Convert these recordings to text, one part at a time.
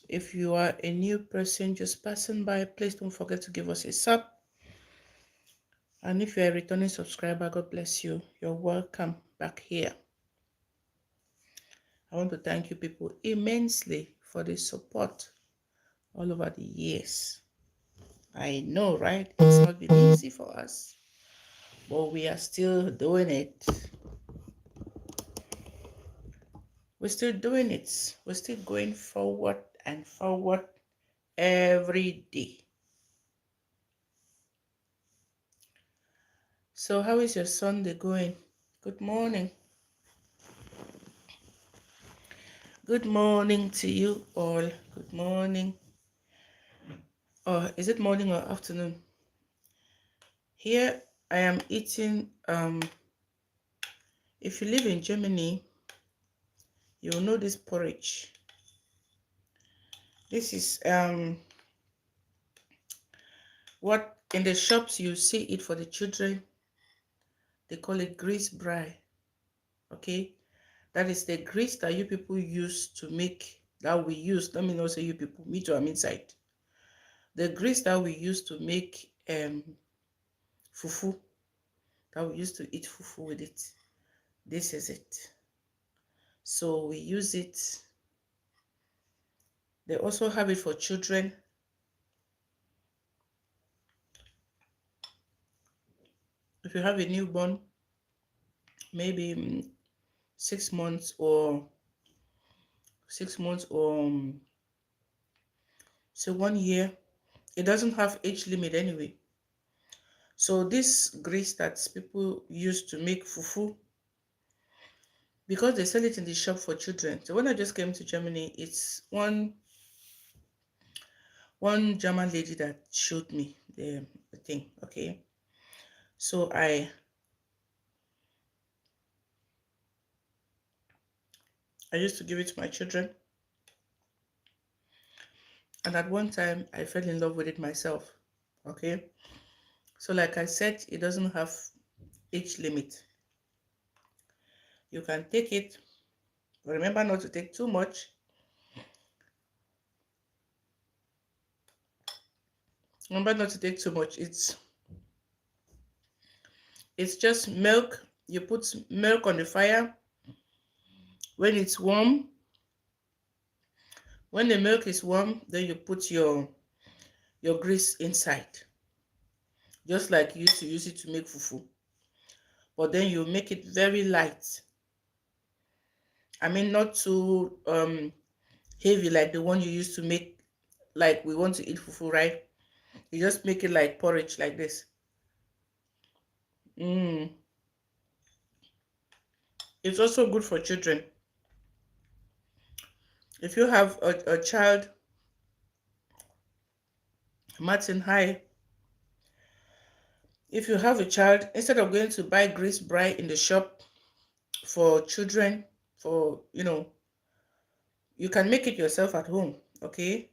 If you are a new person just passing by, please don't forget to give us a sub. And if you're a returning subscriber, God bless you. You're welcome back here. I want to thank you people immensely for the support all over the years. I know, right? It's not been easy for us, but we are still doing it. We're still doing it. We're still going forward and forward every day. So how is your Sunday going? Good morning. Good morning to you all. Good morning. Or is it morning or afternoon? Here I am eating, if you live in Germany, you'll know this porridge. This is what in the shops you see it for the children. They call it grease brie. Okay, that is the grease that you people use to make, that we use. Let me not say you people, me too, I'm inside. The grease that we use to make fufu, that we used to eat fufu with it. This is it. So we use it. They also have it for children. If you have a newborn, maybe 6 months or 6 months or say 1 year, it doesn't have age limit anyway. So this grease that people use to make fufu, because they sell it in the shop for children. So when I just came to Germany, it's one German lady that showed me the thing. Okay, so I used to give it to my children, and at one time I fell in love with it myself. Okay, so like I said, it doesn't have age limit. You can take it, but remember not to take too much. Remember not to take too much. It's just milk. You put milk on the fire. When it's warm, when the milk is warm, then you put your grease inside, just like you used to use it to make fufu. But then you make it very light. I mean, not too heavy like the one you used to make, like we want to eat fufu, right? You just make it like porridge like this. It's also good for children. If you have a child, Martin, hi. If you have a child, instead of going to buy grease brie in the shop for children, for you can make it yourself at home. Okay,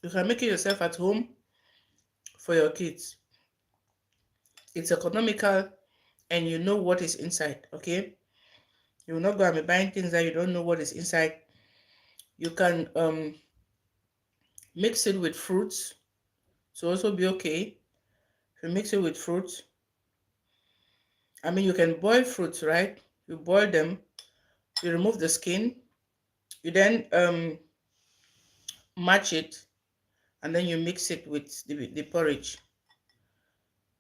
you can make it yourself at home for your kids. It's economical, and you know what is inside. Okay, you will not go and be buying things that you don't know what is inside. You can mix it with fruits to also be okay. If you mix it with fruits, I mean, you can boil fruits, right? You boil them, you remove the skin, you then match it, and then you mix it with the porridge,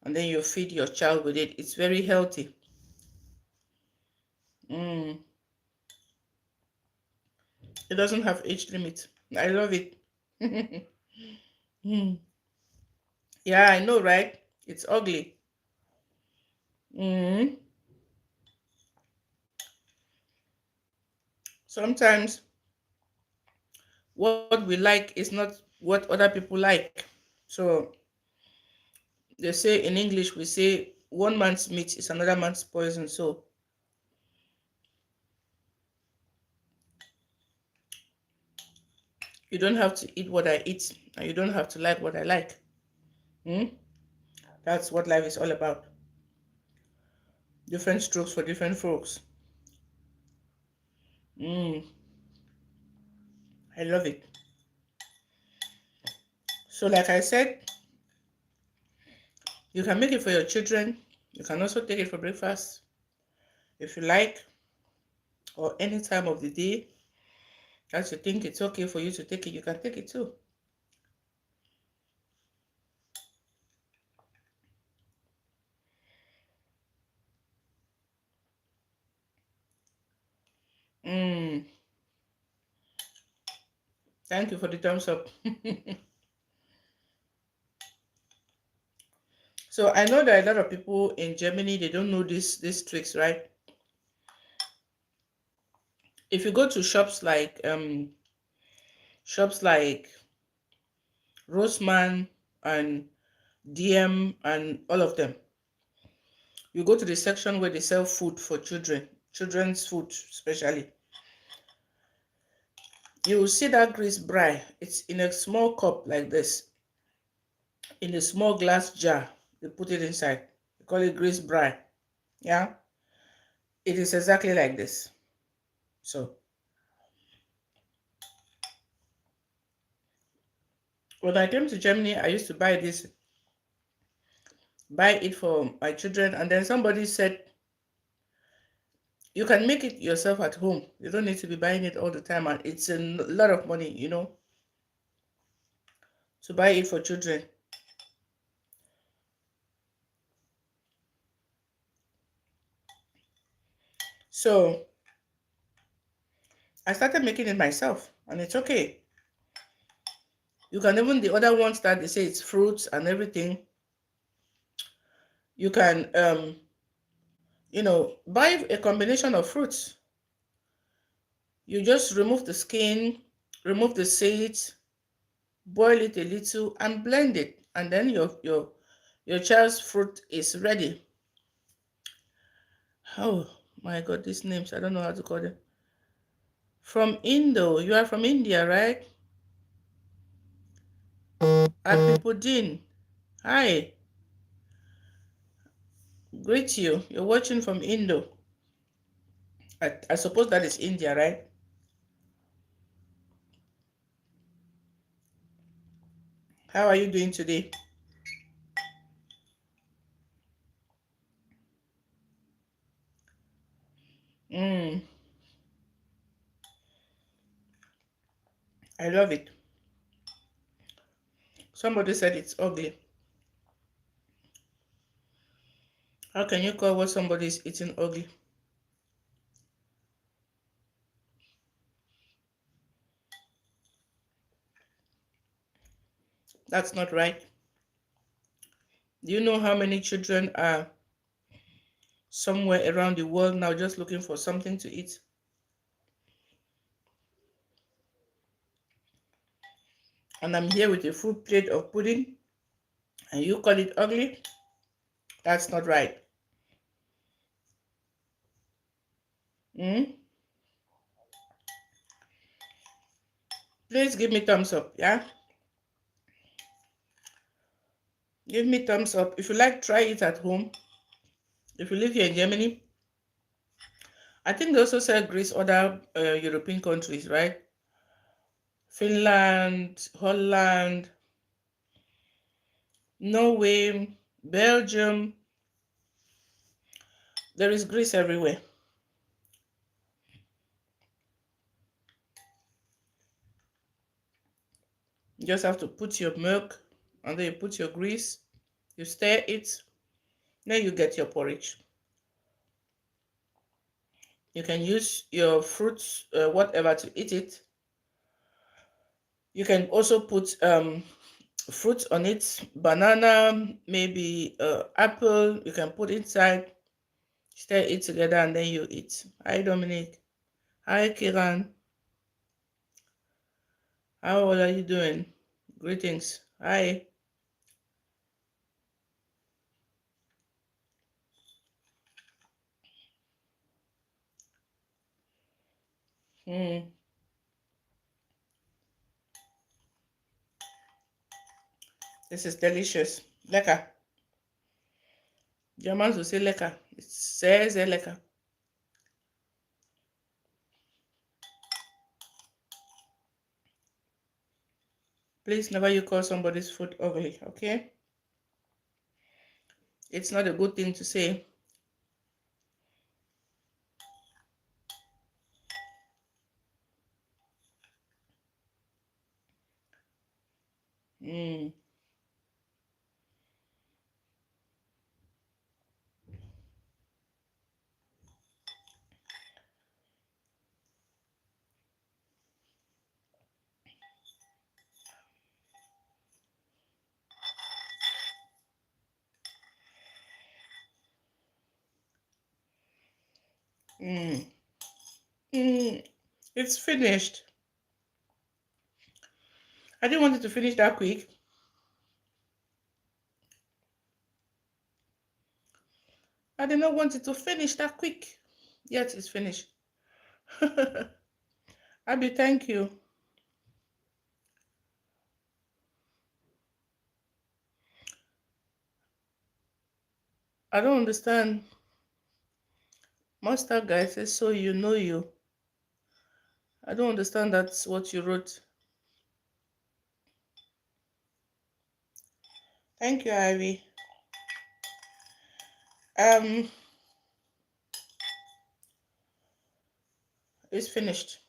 and then you feed your child with it. It's very healthy. It doesn't have age limit. I love it. Yeah, I know, right? It's ugly. Sometimes what we like is not what other people like. So they say in English, we say one man's meat is another man's poison. So you don't have to eat what I eat, and you don't have to like what I like. That's what life is all about. Different strokes for different folks. I love it. So like I said, you can make it for your children. You can also take it for breakfast if you like, or any time of the day that you think it's okay for you to take it, you can take it too. Mm, thank you for the thumbs up. So I know that a lot of people in Germany, they don't know these tricks, right? If you go to shops like Rossmann and DM and all of them, you go to the section where they sell food for children, children's food especially. You will see that grease brie. It's in a small cup like this, in a small glass jar. They put it inside. They call it grease brie. Yeah, it is exactly like this. So when I came to Germany, I used to buy it for my children, and then somebody said you can make it yourself at home. You don't need to be buying it all the time, and it's a lot of money, to buy it for children. So I started making it myself, and it's okay. You can even the other ones that they say it's fruits and everything. You can buy a combination of fruits. You just remove the skin, remove the seeds, boil it a little, and blend it, and then your child's fruit is ready. Oh my God, these names, I don't know how to call them. From Indo, you are from India, right? Apipudin, hi, greet you. You're watching from Indo. I suppose that is India, right? How are you doing today? Mm, I love it. Somebody said it's ugly. How can you call what somebody is eating ugly? That's not right. Do you know how many children are somewhere around the world now just looking for something to eat? And I'm here with a full plate of pudding, and you call it ugly? That's not right. Mm? Please give me thumbs up, yeah? Give me thumbs up. If you like, try it at home. If you live here in Germany, I think they also sell Greece other European countries, right? Finland, Holland, Norway, Belgium. There is Greece everywhere. You just have to put your milk and then you put your grease, you stir it, then you get your porridge. You can use your fruits, whatever, to eat it. You can also put fruits on it, banana, maybe apple, you can put inside, stir it together, and then you eat. Hi, Dominic. Hi, Kiran. How are you doing? Greetings. Hi. Mm, this is delicious. Lekker. Germans will say lekker. It says lekker. Please never you call somebody's food ugly, okay? It's not a good thing to say. Mm. Mm. Mm. It's finished. I didn't want it to finish that quick. I did not want it to finish that quick. Yet it's finished. Abby, thank you. I don't understand. Master guy says, so you know you. I don't understand that's what you wrote. Thank you, Ivy. Um, it's finished.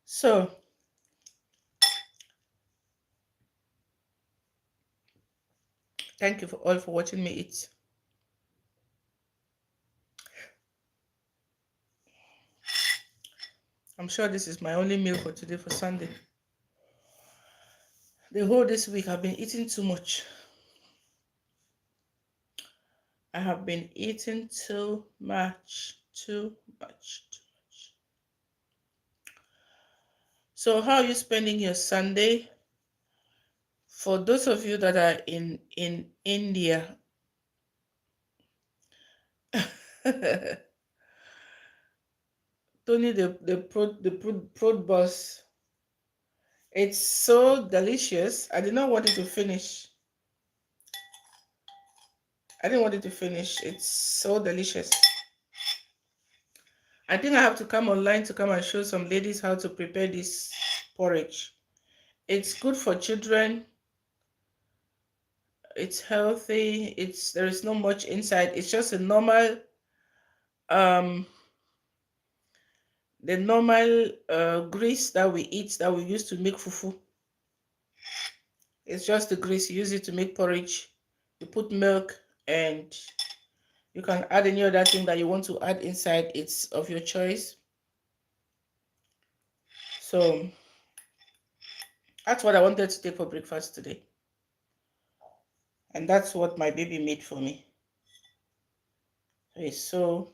So, thank you for all for watching me eat. I'm sure this is my only meal for today for Sunday. The whole this week I've been eating too much. I have been eating too much. So how are you spending your Sunday? For those of you that are in India, Tony the prod boss, it's so delicious. I did not want it to finish. I didn't want it to finish. It's so delicious. I think I have to come online to come and show some ladies how to prepare this porridge. It's good for children. It's healthy. There is not much inside. It's just a normal um the normal grease that we eat, that we use to make fufu. It's just the grease. You use it to make porridge. You put milk and you can add any other thing that you want to add inside. It's of your choice. So that's what I wanted to take for breakfast today. And that's what my baby made for me. Okay, so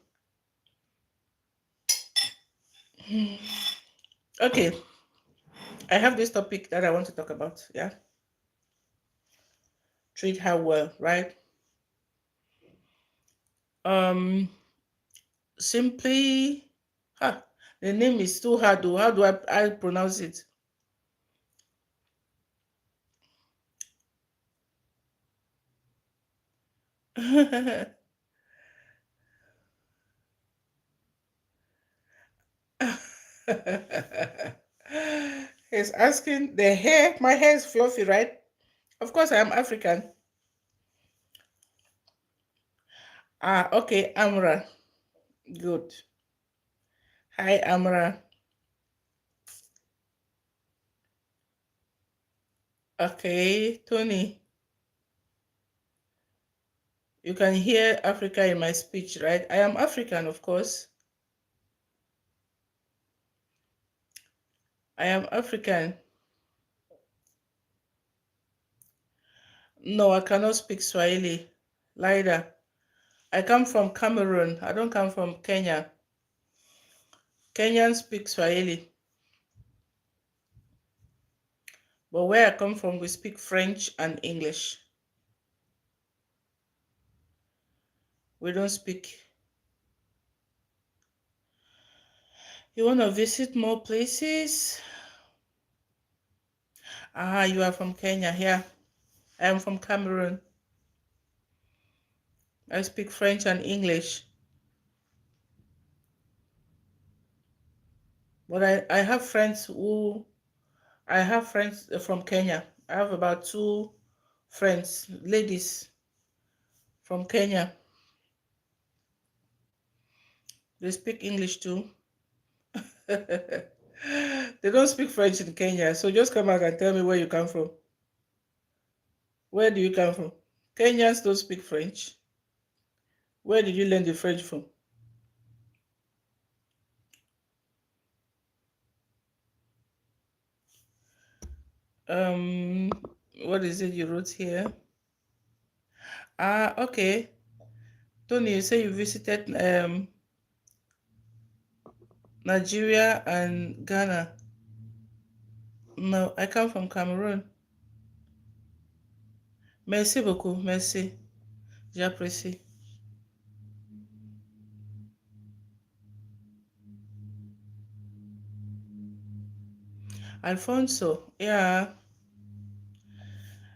okay, I have this topic that I want to talk about. Yeah, treat her well, right? Simply, the name is too hard. Though. How do I pronounce it? He's asking the hair. My hair is fluffy, right? Of course, I am African. Okay, Amra. Good. Hi, Amra. Okay, Tony. You can hear Africa in my speech, right? I am African, of course. I am African. No, I cannot speak Swahili. Laida. I come from Cameroon. I don't come from Kenya. Kenyans speak Swahili. But where I come from, we speak French and English. We don't speak. You want to visit more places? You are from Kenya. Yeah, I am from Cameroon. I speak French and English. But I have friends who I have friends from Kenya. I have about two friends, ladies from Kenya. They speak English too. They don't speak French in Kenya, so just come out and tell me where you come from. Where do you come from? Kenyans don't speak French. Where did you learn the French from? Um, what is it you wrote here? Ah, okay. Tony, you say you visited Nigeria and Ghana. No, I come from Cameroon. Merci beaucoup, merci. J'apprécie. Alfonso, yeah,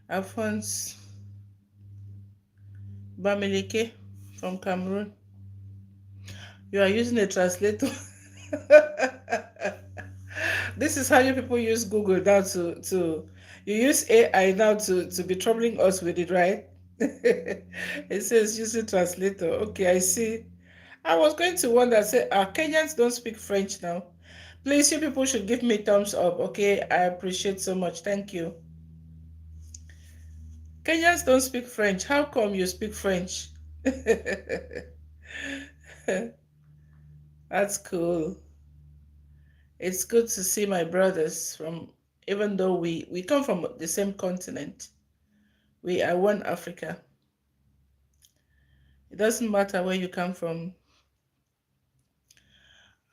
Alphonse Bamileke from Cameroon. You are using a translator. This is how you people use Google now to you use AI now to be troubling us with it, right? It says using translator. Okay, I see. I was going to wonder, say, Kenyans don't speak French now. Please, you people should give me thumbs up, okay? I appreciate so much. Thank you. Kenyans don't speak French. How come you speak French? That's cool. It's good to see my brothers from, even though we come from the same continent. We are one Africa. It doesn't matter where you come from.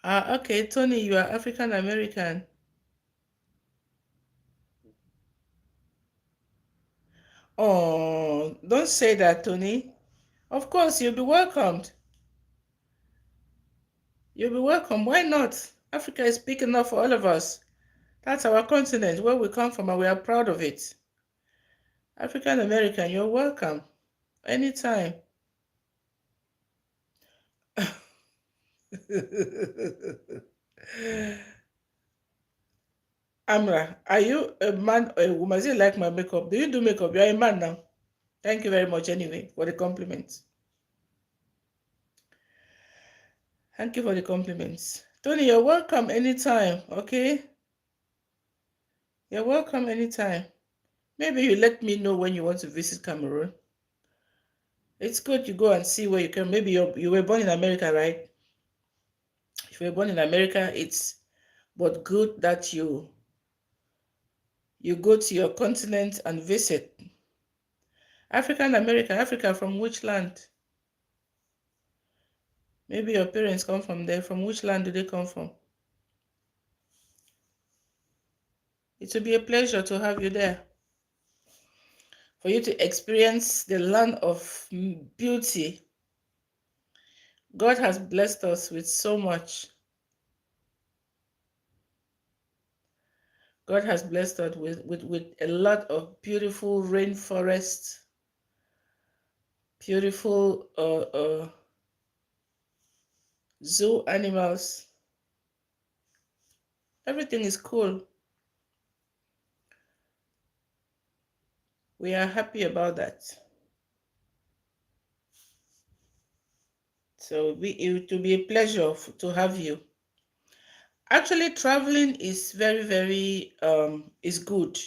Ah, okay, Tony, you are African American. Oh, don't say that, Tony. Of course, you'll be welcomed. You'll be welcome. Why not? Africa is big enough for all of us. That's our continent, where we come from, and we are proud of it. African American, you're welcome. Anytime. Amra, are you a man or a woman? Is it like my makeup? Do you do makeup? You're a man now. Thank you very much anyway for the compliments. Thank you for the compliments. Tony, you're welcome anytime, okay? You're welcome anytime. Maybe you let me know when you want to visit Cameroon. It's good you go and see where you can. Maybe you were born in America, right? If you were born in America, it's but good that you go to your continent and visit. African American, Africa from which land? Maybe your parents come from there. From which land do they come from? It will be a pleasure to have you there. For you to experience the land of beauty. God has blessed us with so much. God has blessed us with a lot of beautiful rainforests, beautiful zoo animals. Everything is cool. We are happy about that. So it will be a pleasure to have you. Actually, traveling is very, is good.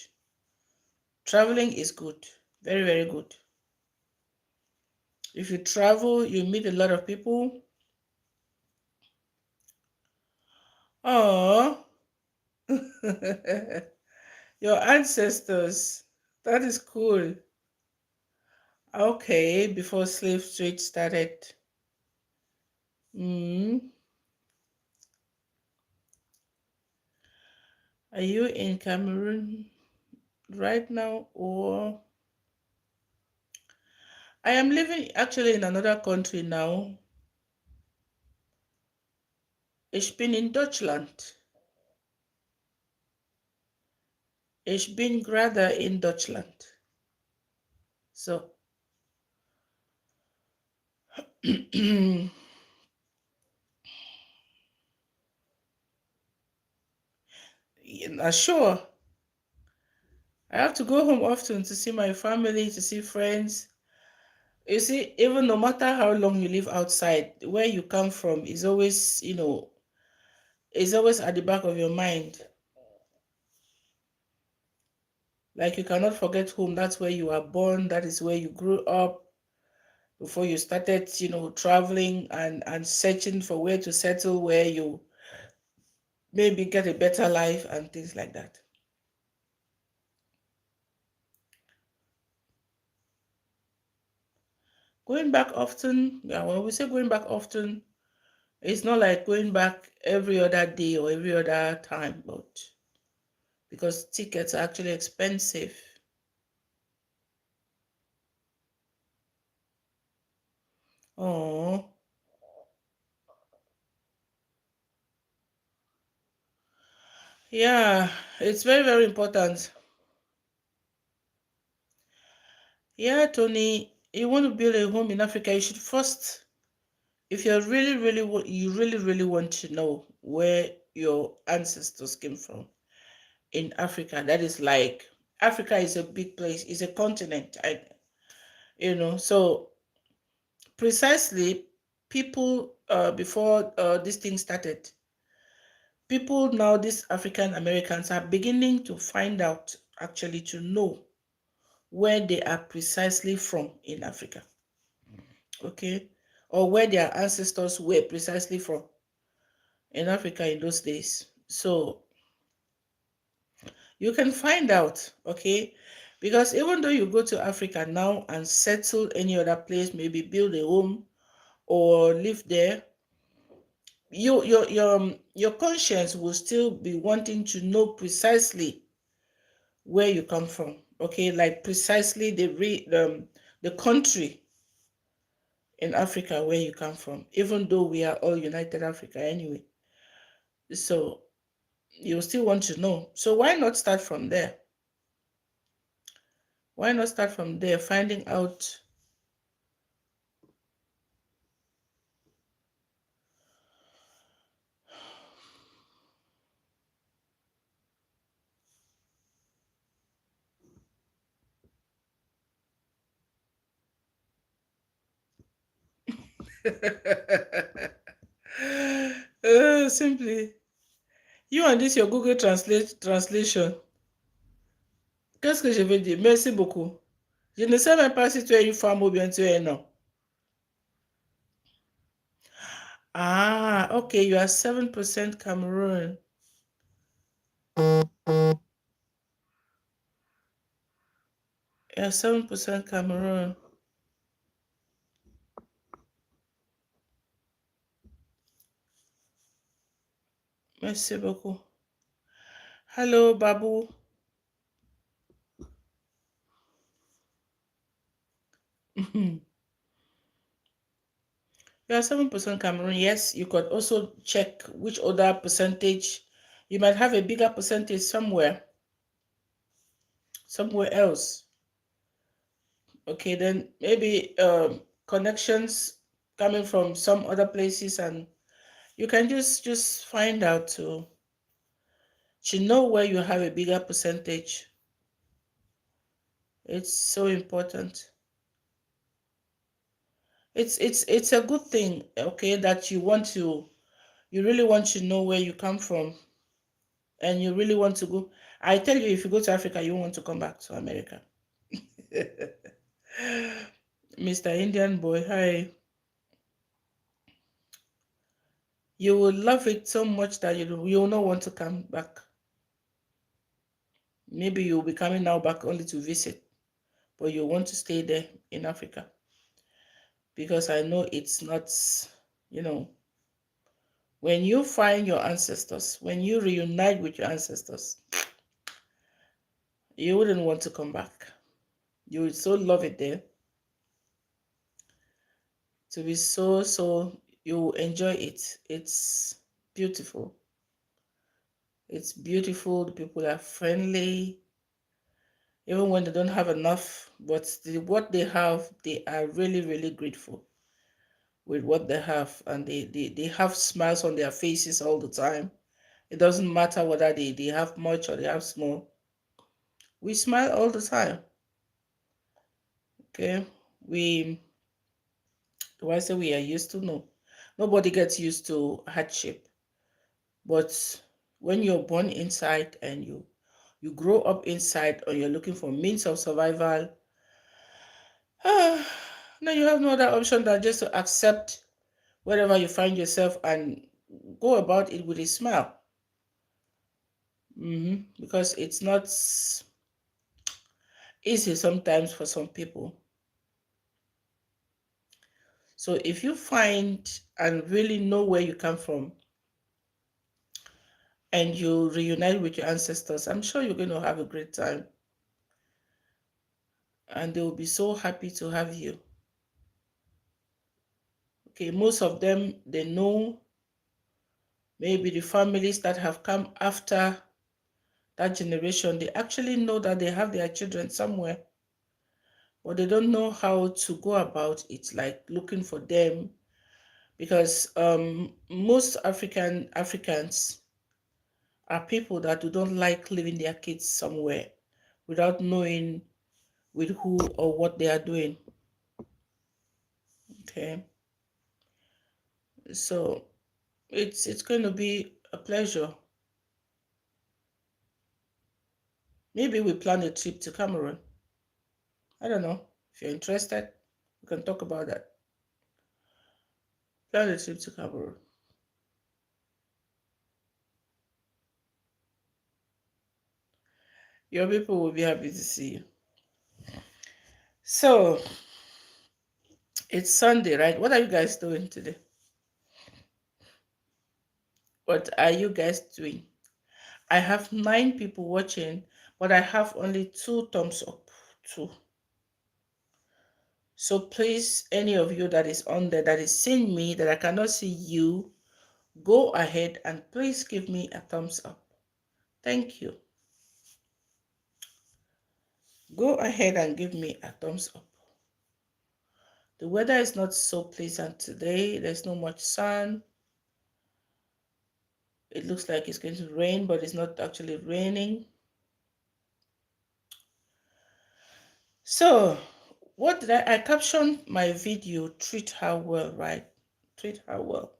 Traveling is good. Very, very good. If you travel, you meet a lot of people. Oh, your ancestors. That is cool. Okay, before slave trade started. Mm. Are you in Cameroon right now, or I am living actually in another country now. Ich bin in Deutschland. Ich bin gerade in Deutschland. So, Sure, I have to go home often to see my family, to see friends. You see, even no matter how long you live outside, where you come from is always, is always at the back of your mind. Like you cannot forget home. That's where you were born. That is where you grew up before you started, traveling and searching for where to settle, where you maybe get a better life and things like that. Going back often, yeah, when we say going back often, it's not like going back every other day or every other time, but because tickets are actually expensive. Oh, yeah, it's very, very important. Yeah, Tony, you want to build a home in Africa, you should first, if you're really, really, you really, really want to know where your ancestors came from in Africa. That is like, Africa is a big place, it's a continent, so precisely people before this thing started, people now, these African Americans are beginning to find out, actually to know where they are precisely from in Africa, okay, or where their ancestors were precisely from in Africa in those days. So you can find out, okay, because even though you go to Africa now and settle any other place, maybe build a home or live there, your conscience will still be wanting to know precisely where you come from, okay, like precisely the country in Africa where you come from, even though we are all United Africa anyway. So you still want to know. So why not start from there? Why not start from there, finding out? Simply, you and this your Google translation. Qu'est-ce que je veux dire? Merci beaucoup. Je ne sais même pas si tu es une femme ou bien tu es un homme. Ah, okay, you are 7% Cameroon. You are 7% Cameroon. Merci beaucoup. Hello, Babu. You are 7% Cameroon. Yes, you could also check which other percentage. You might have a bigger percentage somewhere else. Okay, then maybe connections coming from some other places, and you can just find out to know where you have a bigger percentage. It's so important. It's a good thing, okay, that you really want to know where you come from, and you really want to go. I tell you, if you go to Africa, you want to come back to America. Mr. Indian boy, hi. You will love it so much that you will not want to come back. Maybe you'll be coming now back only to visit, but you want to stay there in Africa, because I know it's not, you know, when you find your ancestors, when you reunite with your ancestors, you wouldn't want to come back. You would so love it there. To be so, you enjoy it. It's beautiful. It's beautiful. The people are friendly, even when they don't have enough, but what they have, they are really, really grateful. with what they have, and they have smiles on their faces all the time. It doesn't matter whether they have much or they have small. We smile all the time. Okay. We do I say we are used to? No. Nobody gets used to hardship. But when you're born inside and you grow up inside or you're looking for means of survival, now you have no other option than just to accept wherever you find yourself and go about it with a smile. Because it's not easy sometimes for some people. So if you find and really know where you come from and you reunite with your ancestors, I'm sure you're going to have a great time. And they will be so happy to have you. Okay, most of them, they know maybe the families that have come after that generation, they actually know that they have their children somewhere, but they don't know how to go about it, like looking for them, because most Africans are people that do not like leaving their kids somewhere without knowing with who or what they are doing. Okay, so it's going to be a pleasure. Maybe we plan a trip to Cameroon. I don't know. If you're interested, we can talk about that. Plan a trip to Cameroon. Your people will be happy to see you. So it's Sunday, right? What are you guys doing today? What are you guys doing? I have 9 people watching, but I have only 2 thumbs up. 2. So please, any of you that is on there that is seeing me that I cannot see you, go ahead and please give me a thumbs up. Thank you. Go ahead and give me a thumbs up. The weather is not so pleasant today. There's not much sun. It looks like it's going to rain, but it's not actually raining. So, what did I captioned my video, treat her well, right? Treat her well.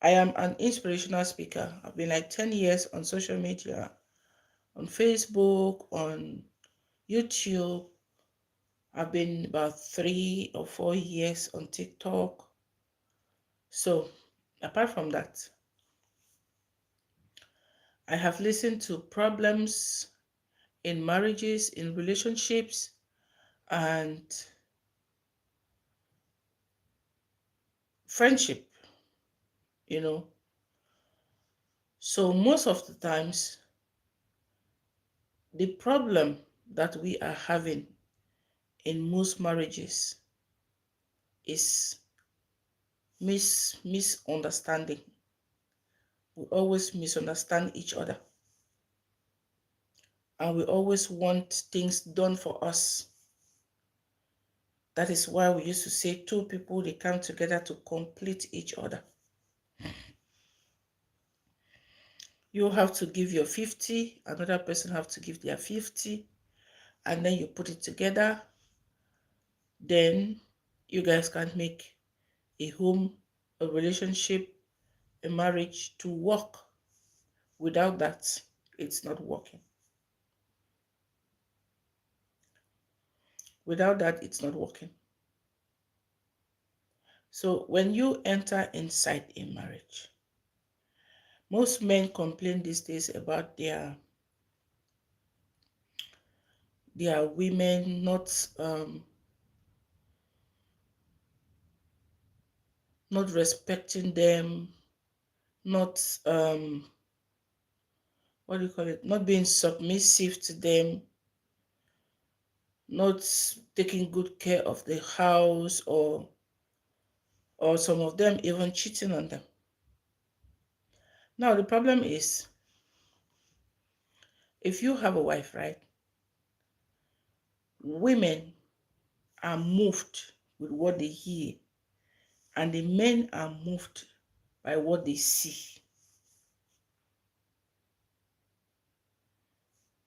I am an inspirational speaker. I've been like 10 years on social media, on Facebook, on YouTube. I've been about 3 or 4 years on TikTok. So, apart from that, I have listened to problems in marriages, in relationships, and friendship, you know. So most of the times, the problem that we are having in most marriages is misunderstanding. We always misunderstand each other, and we always want things done for us. That is why we used to say 2 people, they come together to complete each other. You have to give your 50, another person have to give their 50, and then you put it together. Then you guys can make a home, a relationship, a marriage to work. Without that, it's not working. Without that, it's not working. So when you enter inside a marriage, most men complain these days about their women not respecting them, not what do you call it, not being submissive to them, not taking good care of the house, or some of them even cheating on them. Now the problem is, if you have a wife, right, women are moved with what they hear and the men are moved by what they see.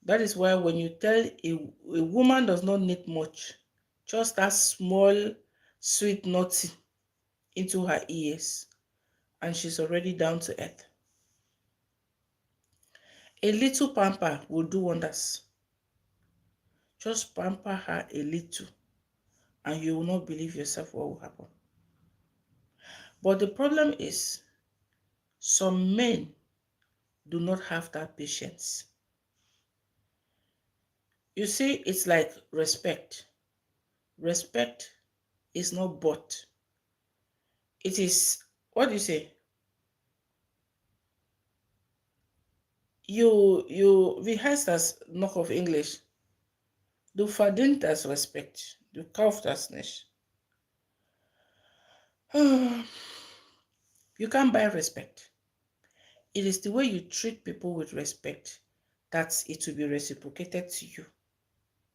That is why when you tell a woman does not need much, just that small sweet nothing into her ears, and she's already down to earth. A little pamper will do wonders. Just pamper her a little, and you will not believe yourself what will happen. But the problem is, some men do not have that patience. You see, it's like respect. Respect is not bought. It is, what do you say? Wie heißt das noch auf Englisch? Du verdient das Respekt. Du kaufst das nicht. You can't buy respect. It is the way you treat people with respect that it will be reciprocated to you,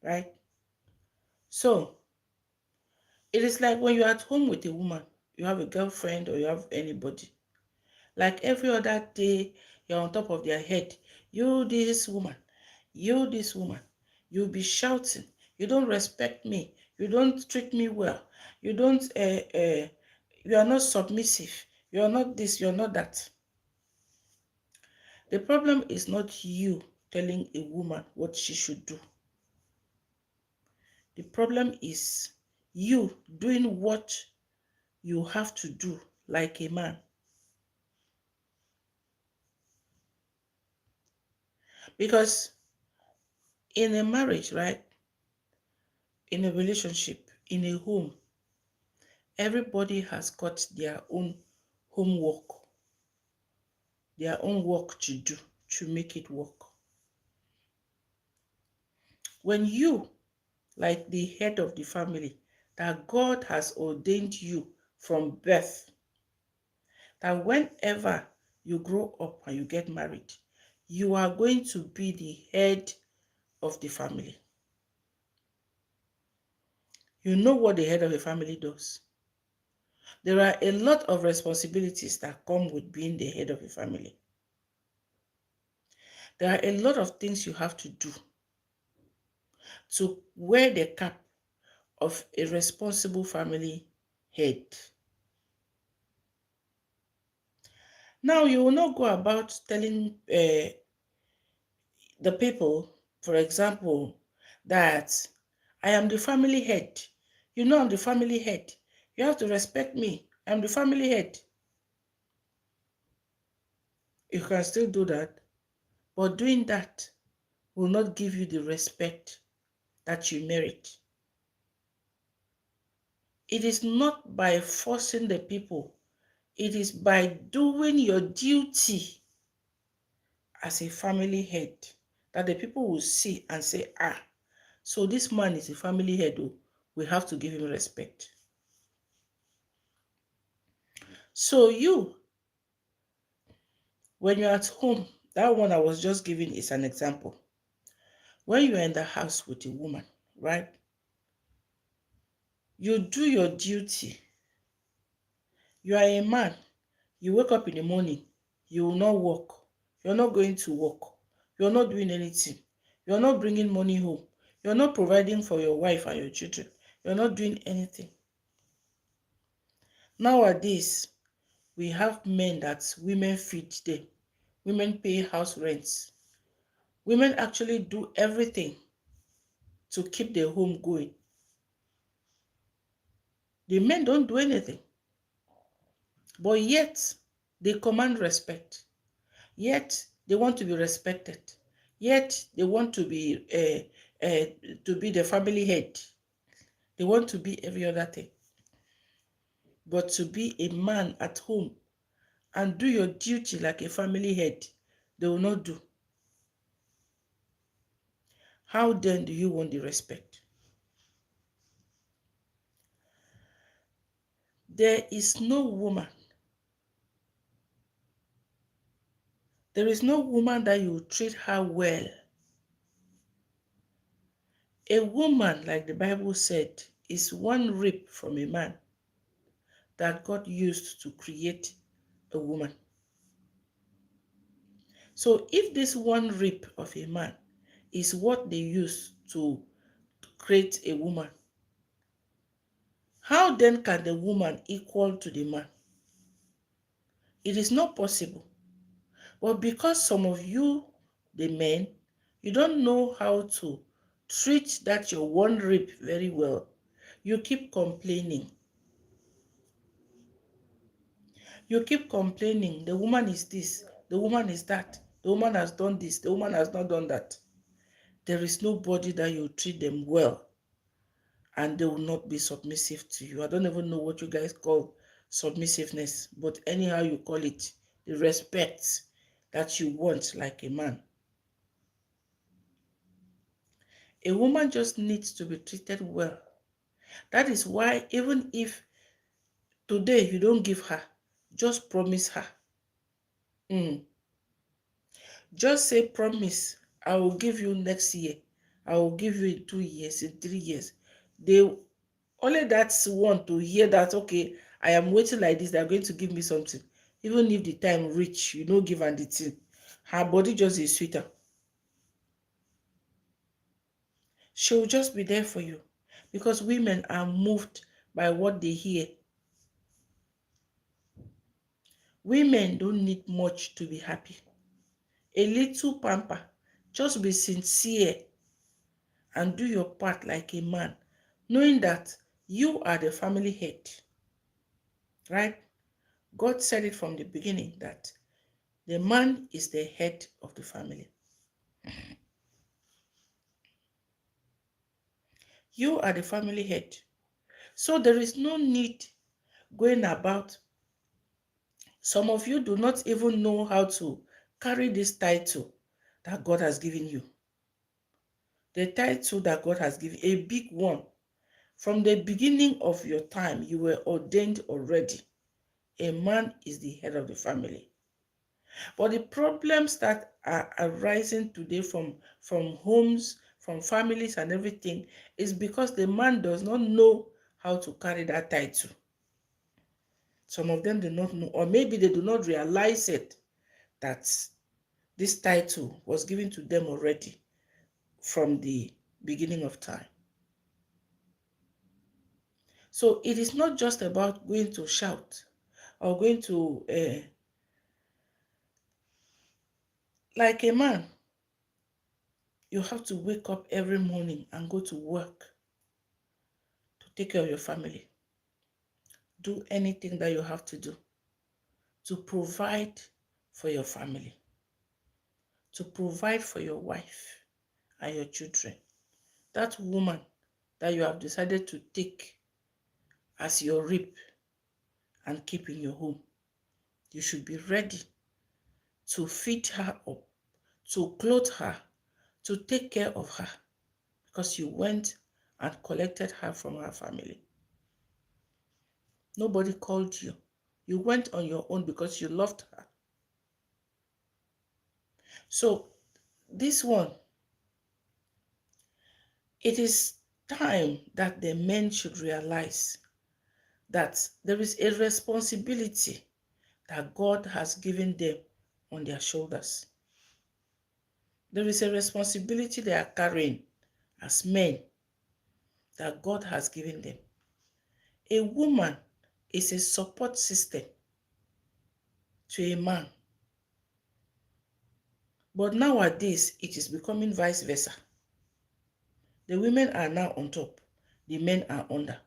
right? So, it is like when you're at home with a woman, you have a girlfriend or you have anybody. Like every other day, you're on top of their head. You this woman, you this woman. You'll be shouting. You don't respect me. You don't treat me well. You don't, you are not submissive. You are not this, you're not that. The problem is not you telling a woman what she should do. The problem is you doing what you have to do like a man. Because in a marriage, right? In a relationship, in a home, everybody has got their own homework, their own work to do to make it work. When you, like the head of the family, that God has ordained you from birth, that whenever you grow up and you get married, you are going to be the head of the family. You know what the head of a family does. There are a lot of responsibilities that come with being the head of a family. There are a lot of things you have to do to wear the cap of a responsible family head. Now, you will not go about telling the people, for example, that I am the family head. You know I'm the family head. You have to respect me. I'm the family head. You can still do that, but doing that will not give you the respect that you merit. It is not by forcing the people. It is by doing your duty as a family head that the people will see and say, ah, so this man is a family head. Oh, we have to give him respect. So you, when you're at home, that one I was just giving is an example. When you're in the house with a woman, right? You do your duty. You are a man. You wake up in the morning. You will not work. You're not going to work. You're not doing anything. You're not bringing money home. You're not providing for your wife and your children. You're not doing anything. Nowadays, we have men that women feed them. Women pay house rents. Women actually do everything to keep the home going. The men don't do anything. But yet, they command respect. Yet, they want to be respected. Yet, they want to be the family head. They want to be every other thing. But to be a man at home and do your duty like a family head, they will not do. How then do you want the respect? There is no woman. There is no woman that you treat her well. A woman, like the Bible said, is one rib from a man. that God used to create a woman. So if this one rib of a man is what they use to create a woman, how then can the woman equal to the man? It is not possible. But because some of you, the men, you don't know how to treat that your one rib very well, you keep complaining. You keep complaining. The woman is this, the woman is that, the woman has done this, the woman has not done that. There is nobody that you treat them well and they will not be submissive to you. I don't even know what you guys call submissiveness, but anyhow you call it, the respect that you want like a man. A woman just needs to be treated well. That is why even if today you don't give her, just promise her. Just say promise, I will give you next year. I will give you in 2 years, in 3 years. They only that's want to hear that, okay, I am waiting like this, they're going to give me something. Even if the time reach, you know, give her the thing. Her body just is sweeter. She will just be there for you. Because women are moved by what they hear. Women don't need much to be happy. A little pamper. Just be sincere and do your part like a man, knowing that you are the family head. Right? God said it from the beginning that the man is the head of the family. You are the family head. So there is no need going about. Some of you do not even know how to carry this title that God has given you. The title that God has given, a big one. From the beginning of your time, you were ordained already. A man is the head of the family. But the problems that are arising today from homes, from families and everything is because the man does not know how to carry that title. Some of them do not know, or maybe they do not realize it, that this title was given to them already from the beginning of time. So it is not just about going to shout or going to, like a man, you have to wake up every morning and go to work to take care of your family. Do anything that you have to do to provide for your family, to provide for your wife and your children. That woman that you have decided to take as your rib and keep in your home, you should be ready to feed her up, to clothe her, to take care of her, because you went and collected her from her family. Nobody called you. You went on your own because you loved her. So this one, it is time that the men should realize that there is a responsibility that God has given them on their shoulders. There is a responsibility they are carrying as men that God has given them. A woman is a support system to a man. But nowadays, it is becoming vice versa. The women are now on top. The men are under.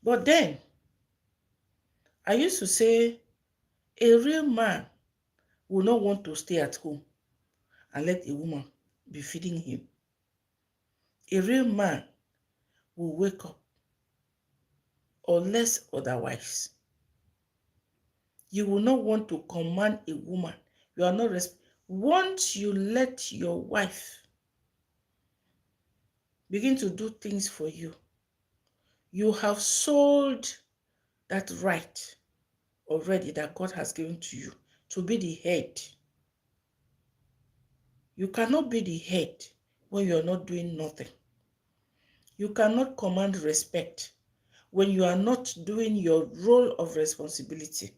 But then, I used to say, a real man will not want to stay at home and let a woman be feeding him. A real man will wake up, unless otherwise. You will not want to command a woman. You are not once you let your wife begin to do things for you, you have sold that right already that God has given to you to be the head. You cannot be the head when you're not doing nothing. You cannot command respect when you are not doing your role of responsibility.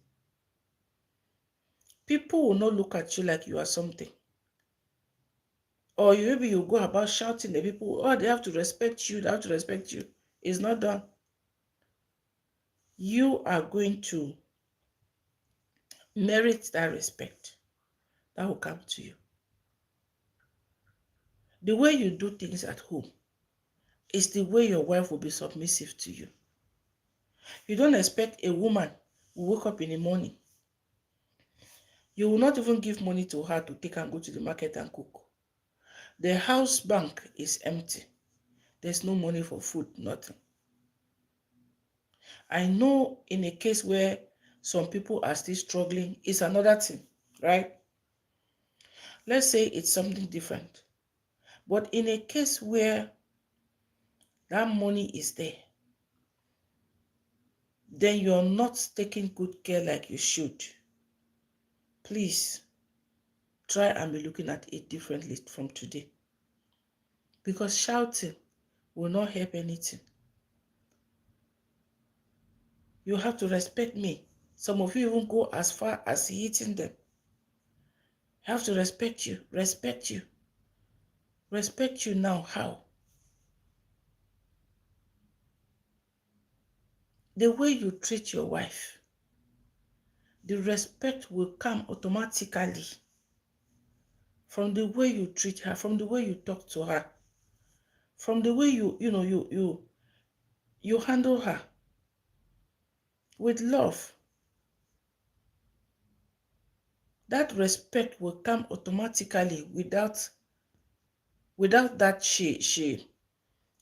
People will not look at you like you are something. Or maybe you go about shouting at people, oh, they have to respect you, they have to respect you. It's not done. You are going to merit that respect that will come to you. The way you do things at home is the way your wife will be submissive to you. You don't expect a woman who wake up in the morning. You will not even give money to her to take and go to the market and cook. The house bank is empty. There's no money for food, nothing. I know in a case where some people are still struggling, it's another thing, right? Let's say it's something different. But in a case where that money is there, then you're not taking good care like you should. Please try and be looking at it differently from today. Because shouting will not help anything. You have to respect me. Some of you even go as far as hitting them. I have to respect you. Respect you. Respect you now. How? The way you treat your wife, the respect will come automatically from the way you treat her, from the way you talk to her, from the way you handle her with love. That respect will come automatically without that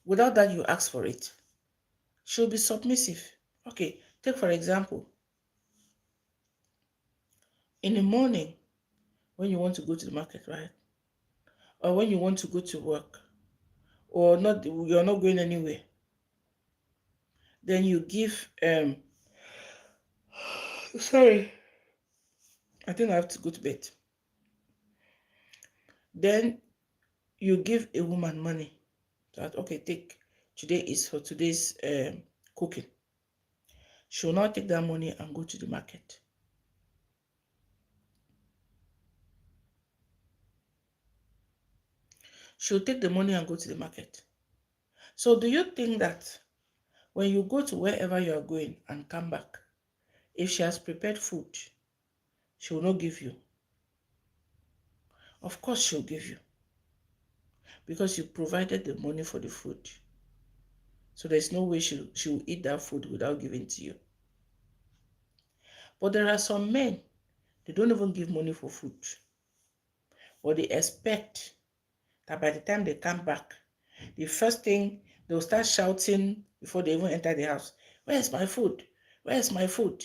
without that you ask for it. She'll be submissive. Okay, take for example, in the morning when you want to go to the market, right? Or when you want to go to work, or not, you're not going anywhere. Then you give sorry, I think I have to go to bed. Then you give a woman money that, okay, take, today is for today's cooking. She'll not take that money and go to the market. She'll take the money and go to the market. So do you think that when you go to wherever you are going and come back, if she has prepared food, she will not give you? Of course she'll give you, because you provided the money for the food. So there's no way she will eat that food without giving to you. But there are some men, they don't even give money for food. Or they expect that by the time they come back, the first thing, they'll start shouting before they even enter the house, where's my food? Where's my food?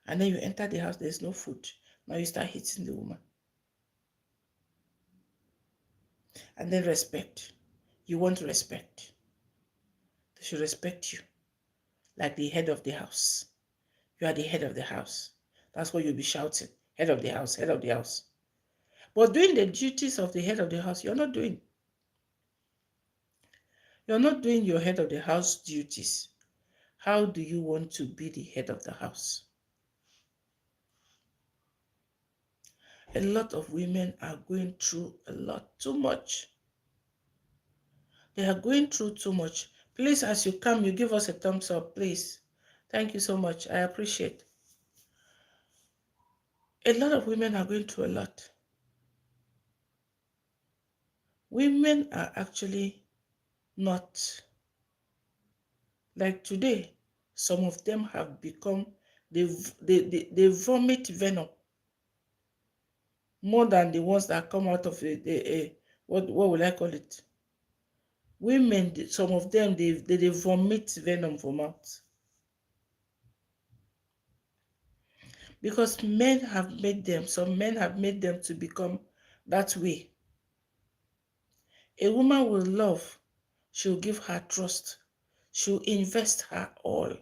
And then you enter the house, there's no food. Now you start hitting the woman. And then respect. You want respect. They should respect you like the head of the house. You are the head of the house. That's what you'll be shouting. Head of the house, head of the house. But doing the duties of the head of the house, you're not doing. You're not doing your head of the house duties. How do you want to be the head of the house? A lot of women are going through a lot, too much. They are going through too much. Please, as you come, you give us a thumbs up, please. Thank you so much. I appreciate. A lot of women are going through a lot. Women are actually not like today. Some of them have become, they vomit venom more than the ones that come out of what will I call it? Women, some of them, they vomit venom from mouth. Because some men have made them to become that way. A woman will love, she'll give her trust, she'll invest her all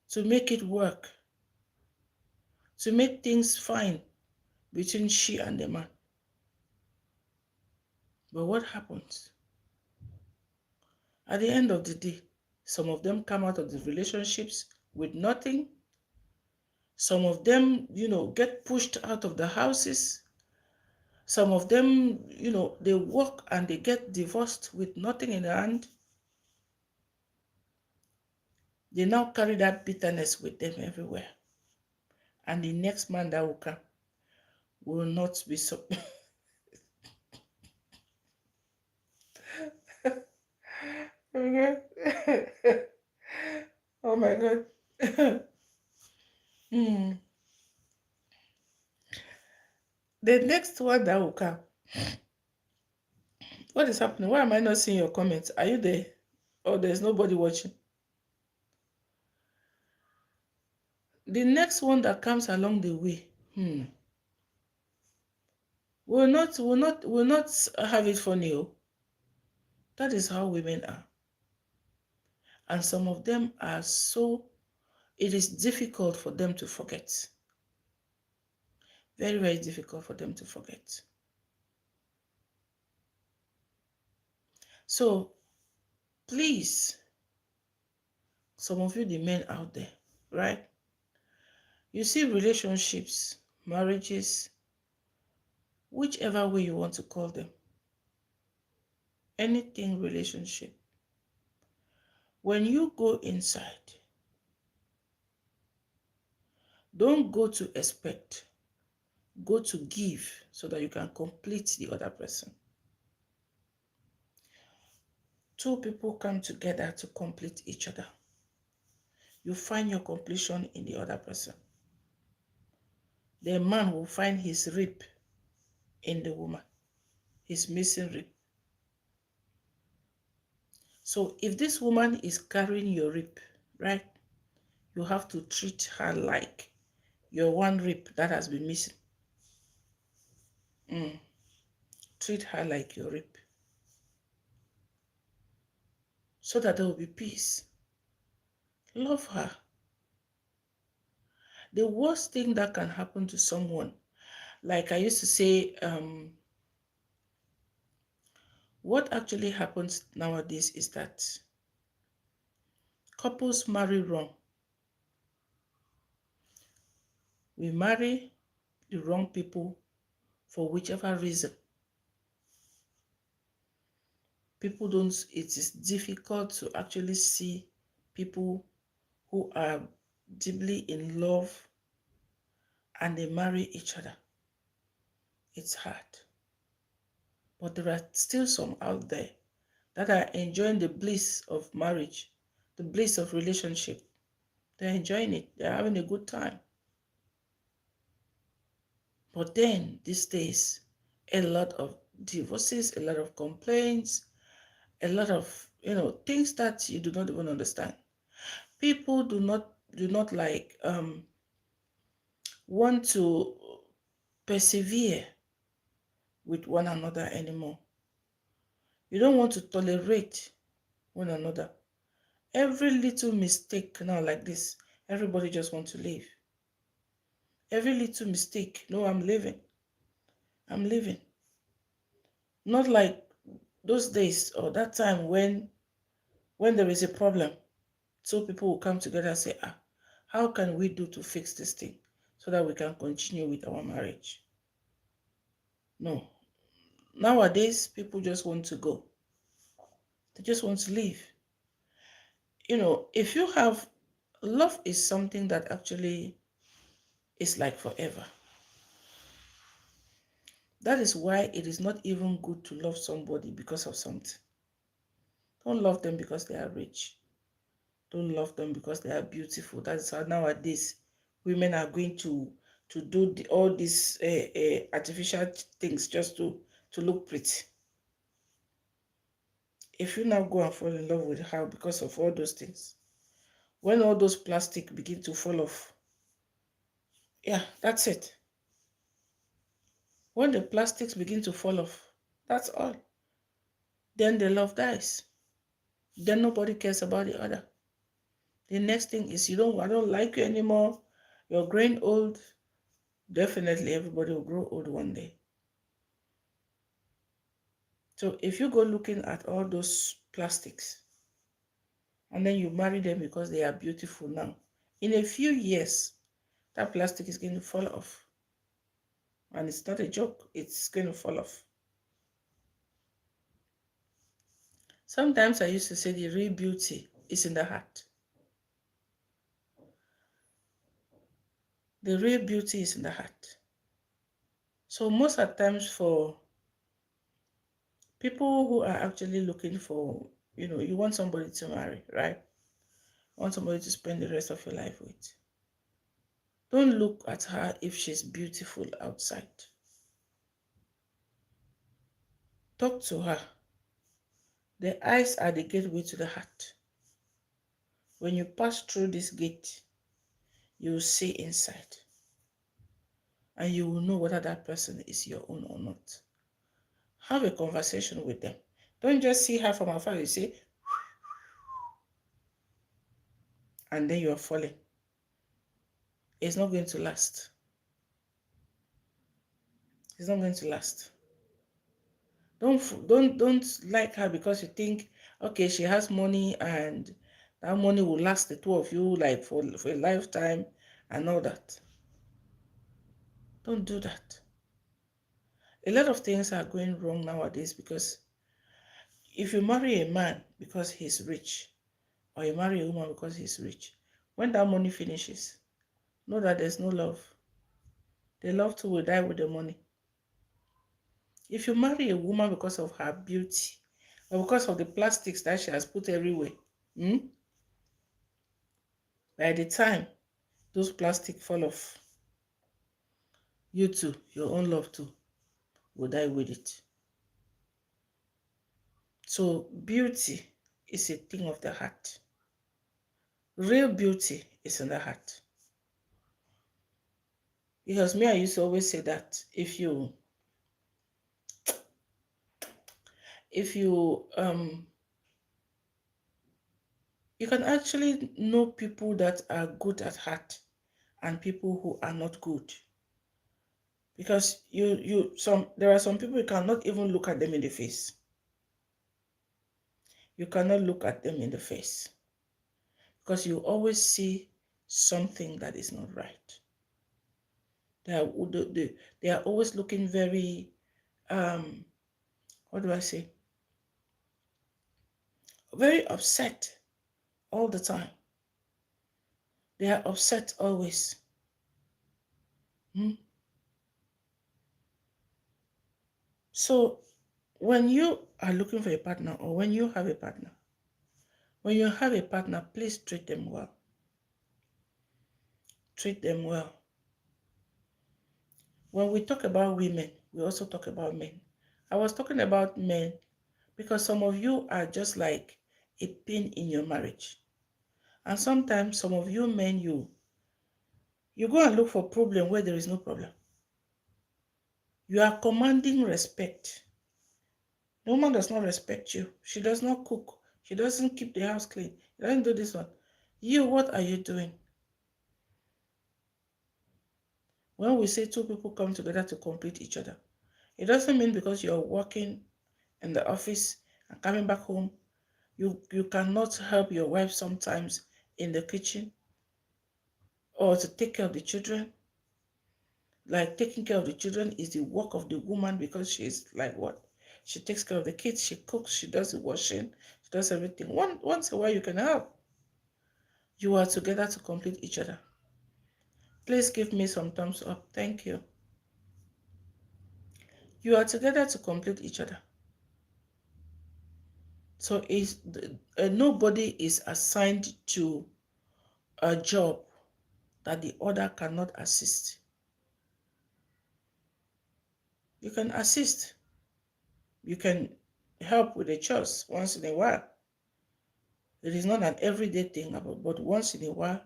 to make it work, to make things fine between she and the man. But what happens? At the end of the day, Some of them come out of the relationships with nothing. Some of them, get pushed out of the houses. Some of them, they work and they get divorced with nothing in their hand. They now carry that bitterness with them everywhere. And the next man that will come will not be so. Oh my God. Hmm. The next one that will come. What is happening? Why am I not seeing your comments? Are you there? Or there's nobody watching? The next one that comes along the way, will not have it funny. Oh. That is how women are. And some of them are so, it is difficult for them to forget. Very, very difficult for them to forget. So, please, some of you, the men out there, right? You see relationships, marriages, whichever way you want to call them, anything relationship. When you go inside, don't go to expect, go to give so that you can complete the other person. Two people come together to complete each other. You find your completion in the other person. The man will find his rib in the woman, his missing rib. So if this woman is carrying your rib, right, you have to treat her like your one rib that has been missing. Treat her like your rib. So that there will be peace. Love her. The worst thing that can happen to someone, like I used to say, what actually happens nowadays is that couples marry wrong. We marry the wrong people for whichever reason. People don't, it is difficult to actually see people who are deeply in love and they marry each other. It's hard. But there are still some out there that are enjoying the bliss of marriage, the bliss of relationship. They're enjoying it. They're having a good time. But then, these days, a lot of divorces, a lot of complaints, a lot of, things that you do not even understand. People do not like want to persevere with one another anymore. You don't want to tolerate one another. Every little mistake now like this, everybody just wants to leave. Every little mistake, no, I'm leaving. I'm leaving. Not like those days or that time when there is a problem, so people will come together and say, how can we do to fix this thing so that we can continue with our marriage? No. Nowadays, people just want to go. They just want to leave. If you have, love is something that actually is like forever. That is why it is not even good to love somebody because of something. Don't love them because they are rich. Don't love them because they are beautiful. That's how nowadays women are going to do all these artificial things just to look pretty. If you now go and fall in love with her because of all those things, when all those plastic begin to fall off, yeah, that's it. When the plastics begin to fall off, that's all. Then the love dies. Then nobody cares about the other. The next thing is I don't like you anymore. You're growing old. Definitely everybody will grow old one day. So if you go looking at all those plastics, And then you marry them because they are beautiful now. In a few years, that plastic is going to fall off. And it's not a joke, it's going to fall off. Sometimes I used to say the real beauty is in the heart. The real beauty is in the heart. So most of the times for people who are actually looking for, you want somebody to marry, right? You want somebody to spend the rest of your life with. Don't look at her if she's beautiful outside. Talk to her. The eyes are the gateway to the heart. When you pass through this gate, you will see inside. And you will know whether that person is your own or not. Have a conversation with them. Don't just see her from afar, you say, and then you are falling. It's not going to last. It's not going to last. Don't like her because you think, okay, she has money and that money will last the two of you like for a lifetime and all that. Don't do that. A lot of things are going wrong nowadays because if you marry a man because he's rich, or you marry a woman because he's rich, when that money finishes, know that there's no love. The love too will die with the money. If you marry a woman because of her beauty, or because of the plastics that she has put everywhere, by the time those plastic fall off, you too, your own love too, will die with it. So beauty is a thing of the heart. Real beauty is in the heart. Because me, I used to always say that if you you can actually know people that are good at heart and people who are not good. Because there are some people you cannot even look at them in the face. You cannot look at them in the face because you always see something that is not right. They are always looking very what do I say? Very upset all the time. They are upset always. So when you are looking for a partner, or when you have a partner, please treat them well. Treat them well. When we talk about women, we also talk about men. I was talking about men because some of you are just like a pin in your marriage. And sometimes some of you men, you go and look for problem where there is no problem. You are commanding respect. The woman does not respect you. She does not cook. She doesn't keep the house clean. She doesn't do this one. You, what are you doing? When we say two people come together to complete each other, it doesn't mean because you're working in the office and coming back home, you cannot help your wife sometimes in the kitchen or to take care of the children. Like taking care of the children is the work of the woman because she's like what? She takes care of the kids, she cooks, she does the washing, she does everything. Once a while you can help. You are together to complete each other. Please give me some thumbs up. Thank you. You are together to complete each other. So nobody is assigned to a job that the other cannot assist. You can assist. You can help with the chores once in a while. It is not an everyday thing, but once in a while,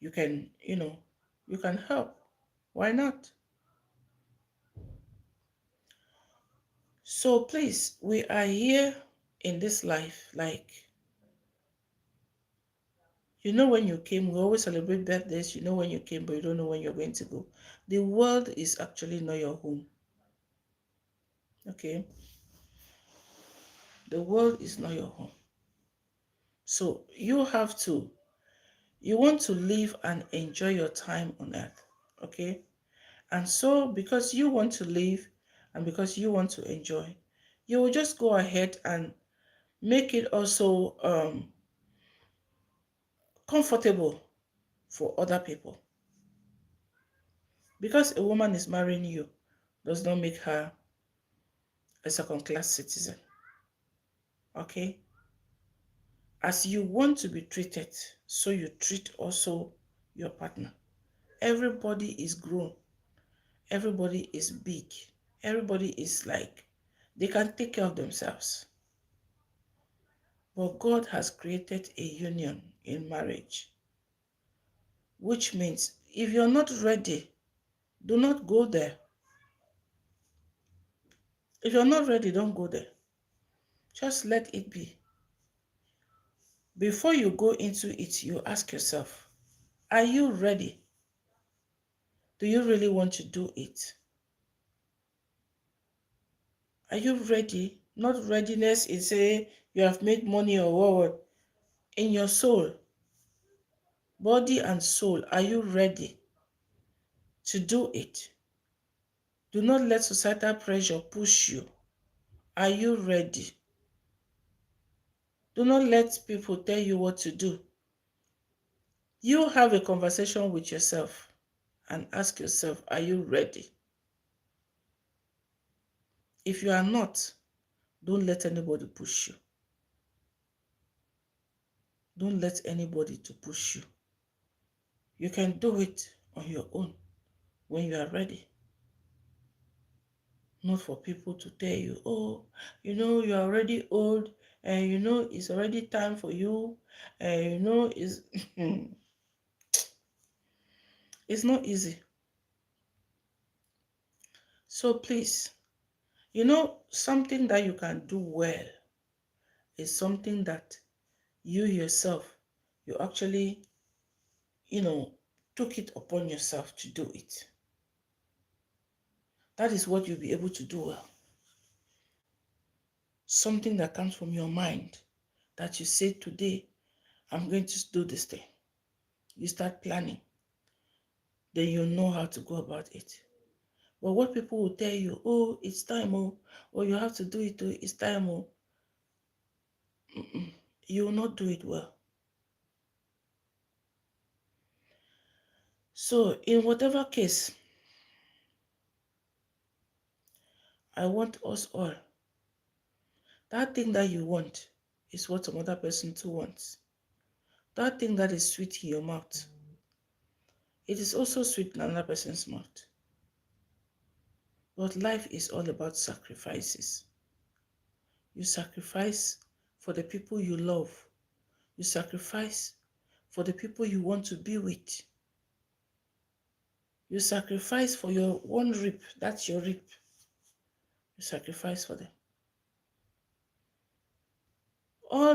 you can, you can help. Why not? So please, we are here in this life. Like, when you came, we always celebrate birthdays. You know when you came, but you don't know when you're going to go. The world is actually not your home. Okay? The world is not your home. So you want to live and enjoy your time on earth. Okay. And so because you want to live and because you want to enjoy, you will just go ahead and make it also comfortable for other people. Because a woman is marrying you does not make her a second-class citizen. Okay? As you want to be treated, so you treat also your partner. Everybody is grown. Everybody is big. Everybody is like, they can take care of themselves. But God has created a union in marriage, which means if you're not ready, do not go there. If you're not ready, don't go there. Just let it be. Before you go into it, you ask yourself, are you ready? Do you really want to do it? Are you ready? Not readiness is say you have made money or what. In your soul, body and soul, are you ready to do it? Do not let societal pressure push you. Are you ready? Do not let people tell you what to do. You have a conversation with yourself and ask yourself, are you ready? If you are not, don't let anybody push you. Don't let anybody to push you. You can do it on your own when you are ready. Not for people to tell you, oh, you are already old and it's already time for you and it's it's not easy. So please, something that you can do well is something that you yourself, you actually, took it upon yourself to do it. That is what you'll be able to do well. Something that comes from your mind that you say, today, I'm going to do this thing. You start planning. Then you know how to go about it. But what people will tell you, oh, it's time, or you have to do it, it's time, you will not do it well. So in whatever case, I want us all, that thing that you want is what some other person too wants. That thing that is sweet in your mouth, it is also sweet in another person's mouth. But life is all about sacrifices. You sacrifice for the people you love. You sacrifice for the people you want to be with. You sacrifice for your one rib, that's your rib. You sacrifice for them. All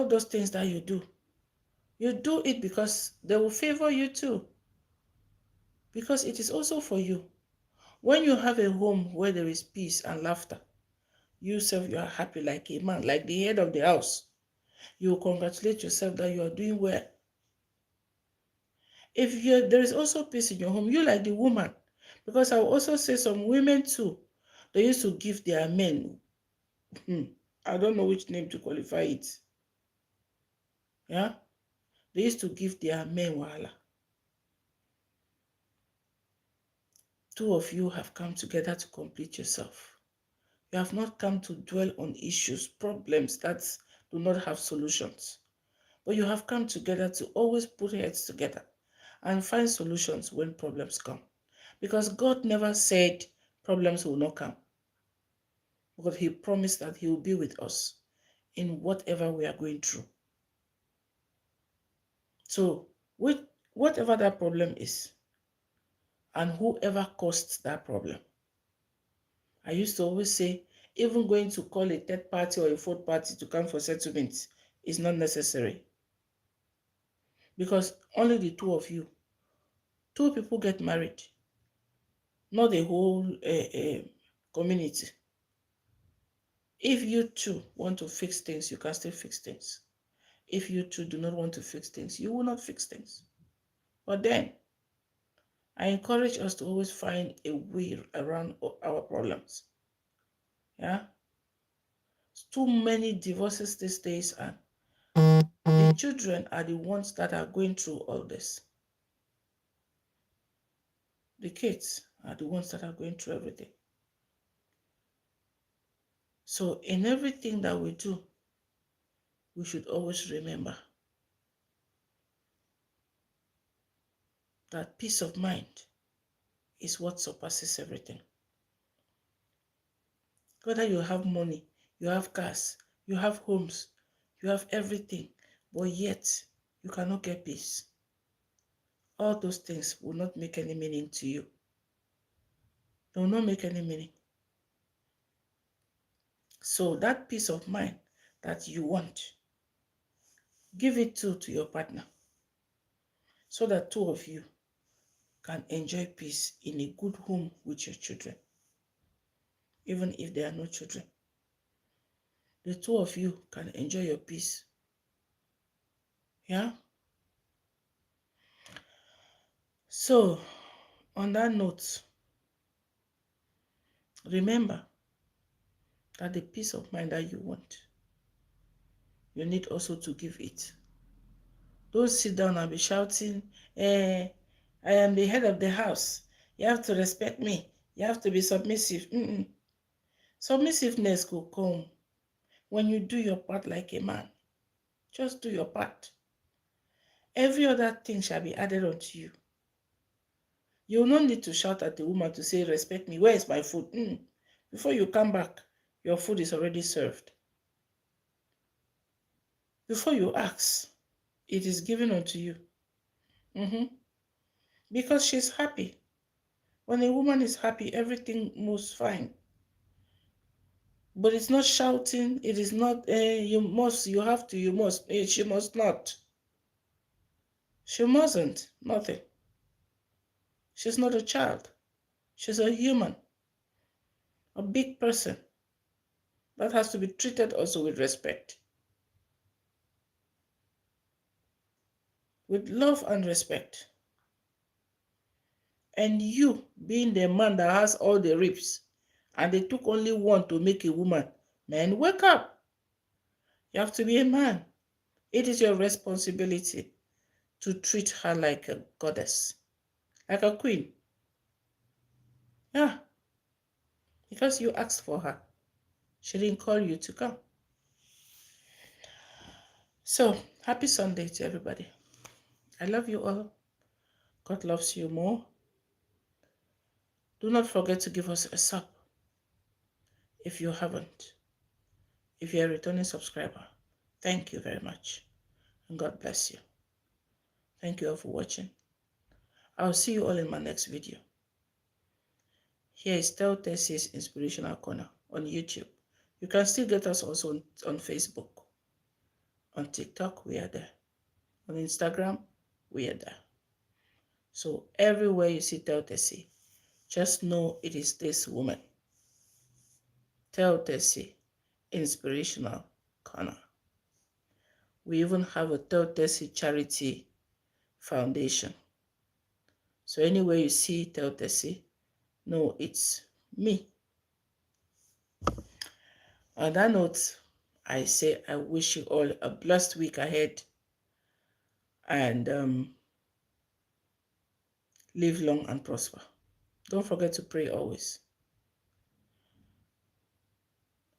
those things that you do it because they will favor you too. Because it is also for you. When you have a home where there is peace and laughter, you are happy like a man, like the head of the house. You will congratulate yourself that you are doing well. If there is also peace in your home, you like the woman. Because I will also say some women too, they used to give their men, I don't know which name to qualify it. Yeah? They used to give their men wahala. Two of you have come together to complete yourself. You have not come to dwell on issues, problems that do not have solutions. But you have come together to always put heads together and find solutions when problems come. Because God never said problems will not come. Because He promised that He will be with us in whatever we are going through. So, whatever that problem is, and whoever caused that problem, I used to always say, even going to call a third party or a fourth party to come for settlement is not necessary. Because only the two of you, two people get married, not the whole community. If you two want to fix things, you can still fix things. If you two do not want to fix things, you will not fix things. But then, I encourage us to always find a way around our problems. Yeah? Too many divorces these days, and the children are the ones that are going through all this. The kids are the ones that are going through everything. So in everything that we do, we should always remember that peace of mind is what surpasses everything. Whether you have money, you have cars, you have homes, you have everything, but yet you cannot get peace. All those things will not make any meaning to you. They will not make any meaning. So that peace of mind that you want, give it to your partner, so that two of you can enjoy peace in a good home with your children, even if there are no children. The two of you can enjoy your peace. Yeah? So, on that note, remember that the peace of mind that you want, you need also to give it. Don't sit down and be shouting, I am the head of the house. You have to respect me. You have to be submissive. Submissiveness will come when you do your part like a man. Just do your part. Every other thing shall be added unto you. You will not need to shout at the woman to say, respect me. Where is my food? Before you come back, your food is already served. Before you ask, it is given unto you. Because she's happy. When a woman is happy, everything moves fine. But it's not shouting. It is not, you must, you have to, you must. She must not. She mustn't. Nothing. She's not a child. She's a human. A big person that has to be treated also with respect. With love and respect. And you, being the man that has all the ribs, and they took only one to make a woman, man, wake up. You have to be a man. It is your responsibility to treat her like a goddess, like a queen. Yeah, because you asked for her. She didn't call you to come. So, happy Sunday to everybody. I love you all. God loves you more. Do not forget to give us a sub if you haven't. If you're a returning subscriber, thank you very much. And God bless you. Thank you all for watching. I'll see you all in my next video. Here is Tell Tessie's Inspirational Corner on YouTube. You can still get us also on Facebook. On TikTok, we are there. On Instagram, we are there. So everywhere you see Tell Tessie, just know it is this woman. Tell Tessie Inspirational Corner. We even have a Tell Tessie Charity Foundation. So anywhere you see Tell Tessie, know it's me. On that note, I say I wish you all a blessed week ahead, and live long and prosper. Don't forget to pray always.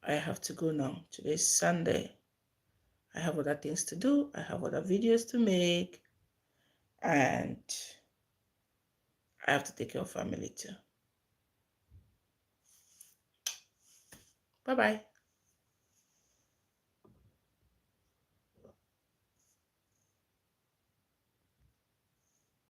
I have to go now. Today's Sunday. I have other things to do. I have other videos to make. And I have to take care of family too. Bye-bye.